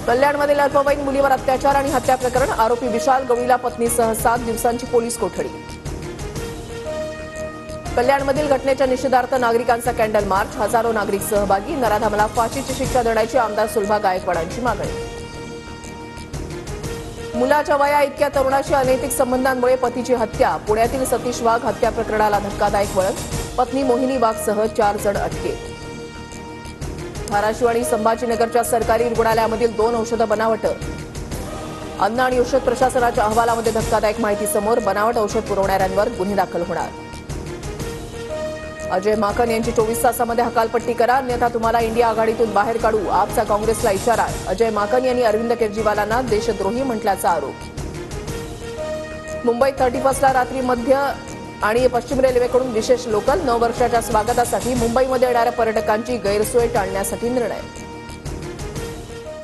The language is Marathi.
कल्याणमधील अल्पवयीन मुलीवर अत्याचार आणि हत्या प्रकरण, आरोपी विशाल गवळीला पत्नीसह 7 दिवसांची पोलीस कोठडी. कल्याणमधील घटनेच्या निषेधार्थ नागरिकांचा कॅन्डल मार्च, हजारो नागरिक सहभागी. नराधमाला फाशीची शिक्षा देण्याची आमदार सुलभा गायकवाडांची मागणी. मुलाच्या वया इतक्या तरुणाशी अनैतिक संबंधांमुळे पतीची हत्या, पुण्यातील सतीश वाघ हत्या प्रकरणाला धक्कादायक वळण, पत्नी मोहिनी वाघसह 4 जण अटकेत. धाराशिव आणि संभाजीनगरच्या सरकारी रुग्णालयामधील 2 औषधं बनावट, अन्न आणि औषध प्रशासनाच्या अहवालामध्ये धक्कादायक माहिती समोर, बनावट औषध पुरवणाऱ्यांवर गुन्हे दाखल होणार. अजय माकन यांची 24 तासामध्ये हकालपट्टी करा, अन्यथा तुम्हाला इंडिया आघाडीतून बाहेर काढू, आपचा काँग्रेसला इशारा. अजय माकन यांनी अरविंद केजरीवालांना देशद्रोही म्हटल्याचा आरोप. मुंबईत 31ला रात्री मध्य आणि पश्चिम रेल्वेकडून विशेष लोकल, नववर्षाच्या स्वागतासाठी मुंबईमध्ये येणाऱ्या पर्यटकांची गैरसोय टाळण्यासाठी निर्णय.